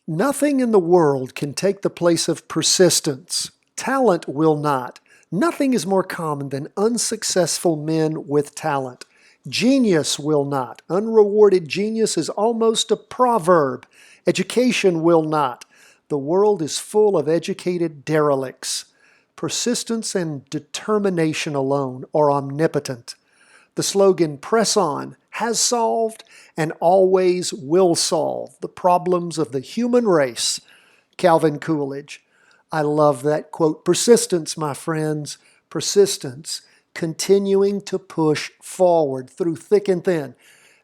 Nothing in the world can take the place of persistence. Talent will not. Nothing is more common than unsuccessful men with talent. Genius will not. Unrewarded genius is almost a proverb. Education will not. The world is full of educated derelicts. Persistence and determination alone are omnipotent. The slogan, "Press on," has solved and always will solve the problems of the human race. Calvin Coolidge. I love that quote. Persistence, my friends, persistence, continuing to push forward through thick and thin.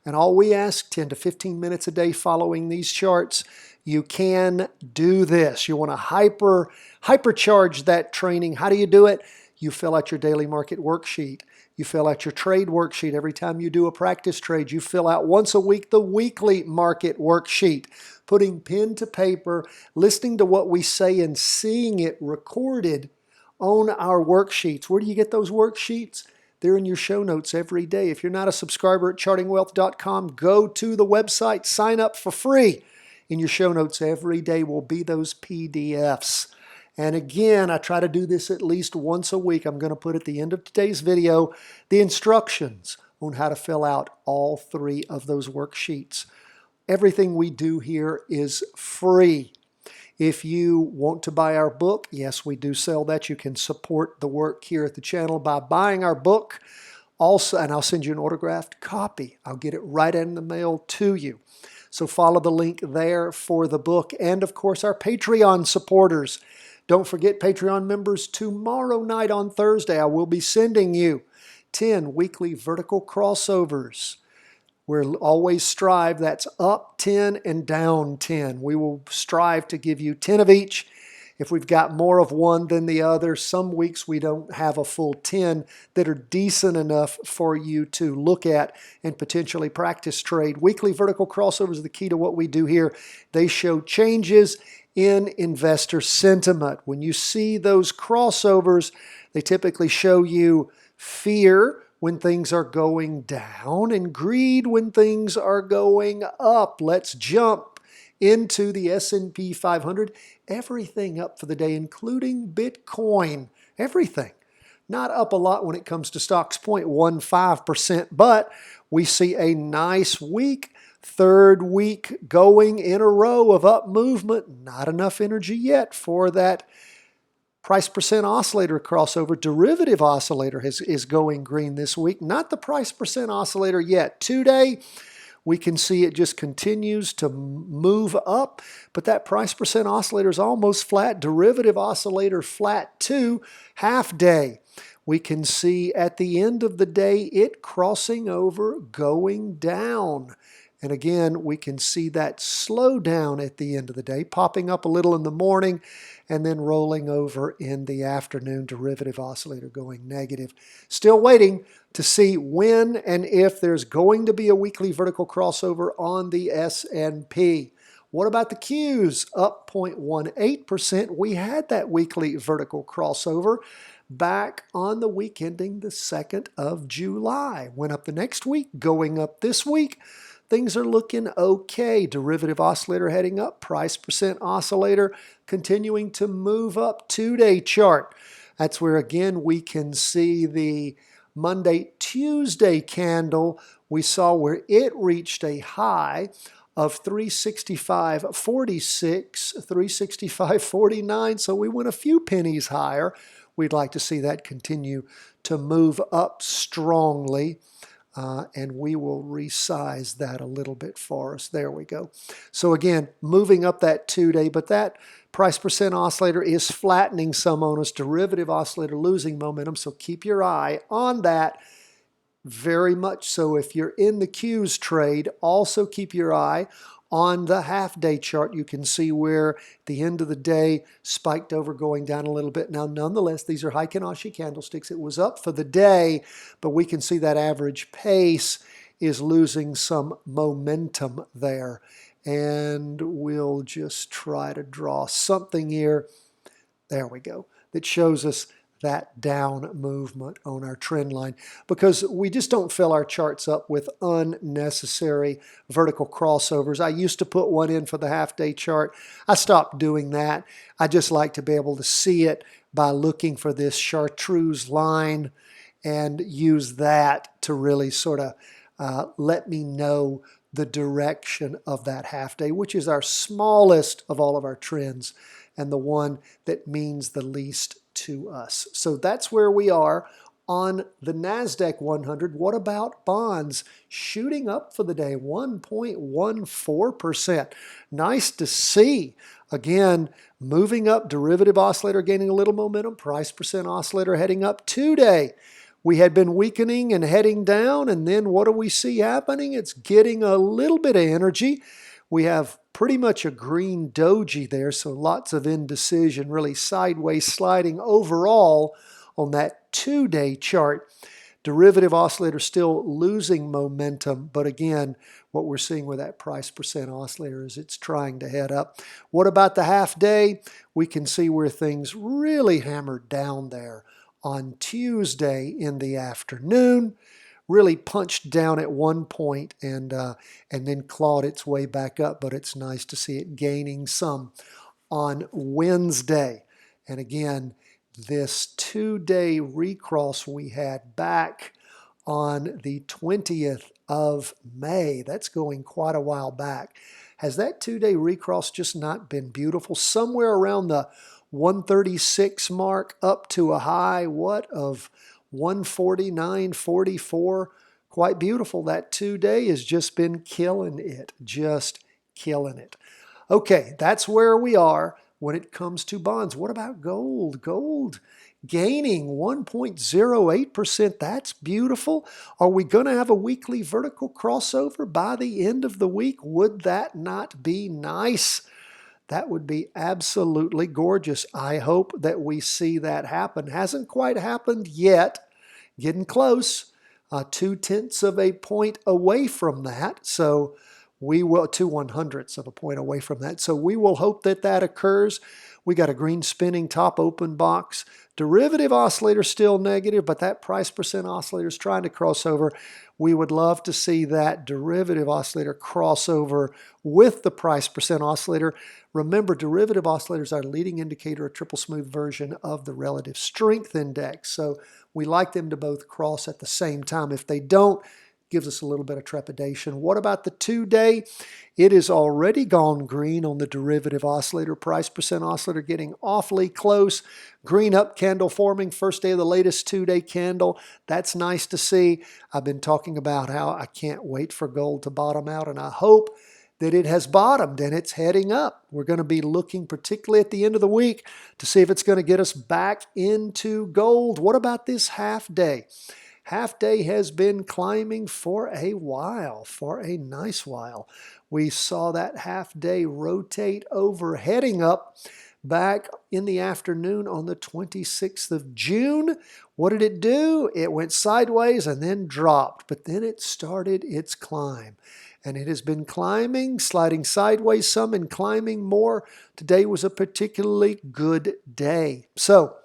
And all we ask, 10 to 15 minutes a day following these charts, you can do this. You want to hypercharge that training. How do you do it? You fill out your daily market worksheet. You fill out your trade worksheet every time you do a practice trade. You fill out once a week the weekly market worksheet, putting pen to paper, listening to what we say and seeing it recorded on our worksheets. Where do you get those worksheets? They're in your show notes every day. If you're not a subscriber at chartingwealth.com, go to the website, sign up for free. In your show notes every day will be those PDFs. And again, I try to do this at least once a week. I'm going to put at the end of today's video the instructions on how to fill out all three of those worksheets. Everything we do here is free. If you want to buy our book, yes, we do sell that. You can support the work here at the channel by buying our book. Also, and I'll send you an autographed copy. I'll get it right in the mail to you. So follow the link there for the book. And of course, our Patreon supporters. Don't forget, Patreon members, tomorrow night on Thursday, I will be sending you 10 weekly vertical crossovers. We'll always strive, that's up 10 and down 10. We will strive to give you 10 of each. If we've got more of one than the other, some weeks we don't have a full 10 that are decent enough for you to look at and potentially practice trade. Weekly vertical crossovers are the key to what we do here. They show changes in investor sentiment. When you see those crossovers, they typically show you fear when things are going down and greed when things are going up. Let's jump into the S&P 500. Everything up for the day, including Bitcoin. Everything. Not up a lot when it comes to stocks, 0.15%, but we see a nice week. Third week going in a row of up movement. Not enough energy yet for that price percent oscillator crossover. Derivative oscillator is going green this week. Not the price percent oscillator yet. Today, we can see it just continues to move up, but that price percent oscillator is almost flat. Derivative oscillator flat too. Half day. We can see at the end of the day it crossing over, going down. And again, we can see that slow down at the end of the day, popping up a little in the morning and then rolling over in the afternoon. Derivative oscillator going negative. Still waiting to see when and if there's going to be a weekly vertical crossover on the S&P. What about the Qs? Up 0.18%. We had that weekly vertical crossover back on the week ending the 2nd of July. Went up the next week, going up this week. Things are looking okay. Derivative oscillator heading up. Price percent oscillator continuing to move up. 2-day chart. That's where, again, we can see the Monday, Tuesday candle. We saw where it reached a high of 365.46, 365.49. So we went a few pennies higher. We'd like to see that continue to move up strongly. And we will resize that a little bit for us. There we go. So again, moving up that 2-day, but that price percent oscillator is flattening some on us. Derivative oscillator losing momentum, so keep your eye on that. Very much so. If you're in the Qs trade, also keep your eye on the half-day chart. You can see where at the end of the day spiked over, going down a little bit. Now, nonetheless, these are Heikin-Ashi candlesticks. It was up for the day, but we can see that average pace is losing some momentum there. And we'll just try to draw something here. There we go. That shows us that down movement on our trend line, because we just don't fill our charts up with unnecessary vertical crossovers. I used to put one in for the half-day chart. I stopped doing that. I just like to be able to see it by looking for this chartreuse line and use that to really sort of let me know the direction of that half day, which is our smallest of all of our trends and the one that means the least to us. So that's where we are on the NASDAQ 100. What about bonds? Shooting up for the day, 1.14%. Nice to see. Again, moving up, derivative oscillator gaining a little momentum, price percent oscillator heading up today. We had been weakening and heading down, and then what do we see happening? It's getting a little bit of energy. We have pretty much a green doji there, so lots of indecision, really sideways sliding overall on that 2-day chart. Derivative oscillator still losing momentum, but again, what we're seeing with that price percent oscillator is it's trying to head up. What about the half day? We can see where things really hammered down there on Tuesday in the afternoon. Really punched down at one point and then clawed its way back up, but it's nice to see it gaining some on Wednesday. And again, this 2-day recross we had back on the 20th of May, that's going quite a while back. Has that 2-day recross just not been beautiful? Somewhere around the 136 mark up to a high, what, of 149.44. Quite beautiful. That 2-day has just been killing it, just killing it. Okay, that's where we are when it comes to bonds. What about gold? Gold gaining 1.08%. That's beautiful. Are we going to have a weekly vertical crossover by the end of the week? Would that not be nice? That would be absolutely gorgeous. I hope that we see that happen. Hasn't quite happened yet. Getting close. 0.2 of a point away from that. So we will, 0.02 of a point away from that. So we will hope that that occurs. We got a green spinning top open box. Derivative oscillator still negative, but that price percent oscillator is trying to cross over. We would love to see that derivative oscillator cross over with the price percent oscillator. Remember, derivative oscillators are a leading indicator, a triple smooth version of the relative strength index. So we like them to both cross at the same time. If they don't, gives us a little bit of trepidation. What about the 2-day? It is already gone green on the derivative oscillator. Price percent oscillator getting awfully close. Green up candle forming, first day of the latest 2-day candle. That's nice to see. I've been talking about how I can't wait for gold to bottom out, and I hope that it has bottomed and it's heading up. We're going to be looking particularly at the end of the week to see if it's going to get us back into gold. What about this half day? Half day has been climbing for a while, for a nice while. We saw that half day rotate over, heading up back in the afternoon on the 26th of June. What did it do? It went sideways and then dropped, but then it started its climb. And it has been climbing, sliding sideways some and climbing more. Today was a particularly good day. So,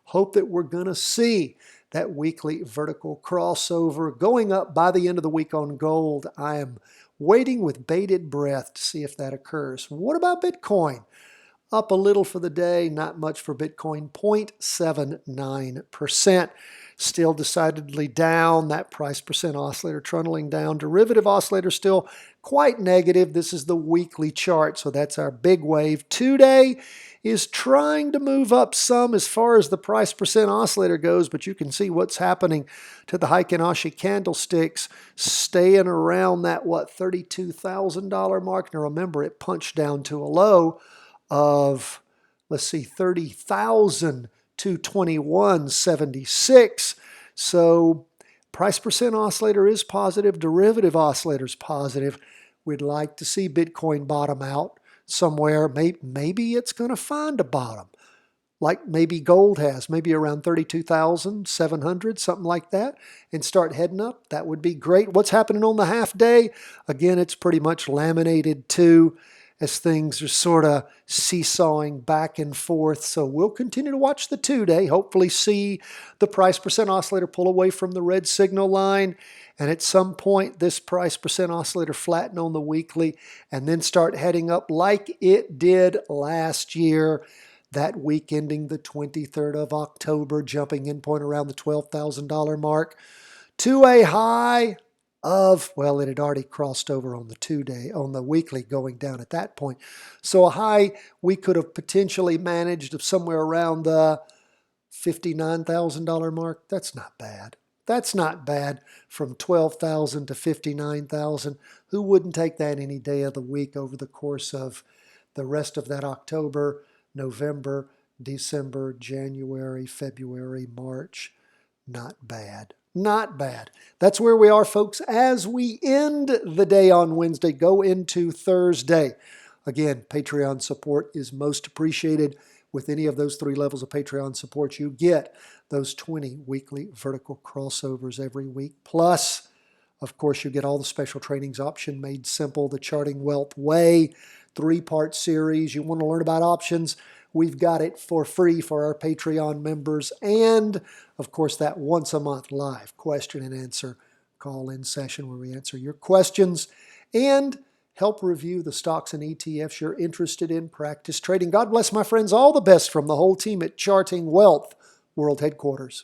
hope that we're going to see that weekly vertical crossover going up by the end of the week on gold. I am waiting with bated breath to see if that occurs. What about Bitcoin? Up a little for the day, not much for Bitcoin, 0.79%. Still decidedly down. That price percent oscillator trundling down. Derivative oscillator still quite negative. This is the weekly chart, so that's our big wave. 2-day is trying to move up some as far as the price percent oscillator goes, but you can see what's happening to the Heikin Ashi candlesticks, staying around that, $32,000 mark. Now remember, it punched down to a low of, 30,221.76. So price percent oscillator is positive. Derivative oscillator is positive. We'd like to see Bitcoin bottom out somewhere. Maybe it's going to find a bottom, like maybe gold has, maybe around 32,700, something like that, and start heading up. That would be great. What's happening on the half day? Again, it's pretty much laminated too. as things are sort of seesawing back and forth. So we'll continue to watch the 2-day, hopefully see the price percent oscillator pull away from the red signal line. And at some point, this price percent oscillator flatten on the weekly and then start heading up like it did last year. That week ending the 23rd of October, jumping in point around the $12,000 mark to a high of, well, it had already crossed over on the 2-day, on the weekly going down at that point. So a high we could have potentially managed of somewhere around the $59,000 mark. That's not bad. That's not bad, from $12,000 to $59,000. Who wouldn't take that any day of the week over the course of the rest of that October, November, December, January, February, March? Not bad. Not bad. That's where we are, folks, as we end the day on Wednesday, go into Thursday. Again, Patreon support is most appreciated. With any of those 3 levels of Patreon support, you get those 20 weekly vertical crossovers every week. Plus, of course, you get all the special trainings, Option Made Simple, the Charting Wealth Way, 3-part series. You want to learn about options? We've got it for free for our Patreon members. And, of course, that once a month live question and answer call-in session where we answer your questions and help review the stocks and ETFs you're interested in practice trading. God bless, my friends. All the best from the whole team at Charting Wealth World Headquarters.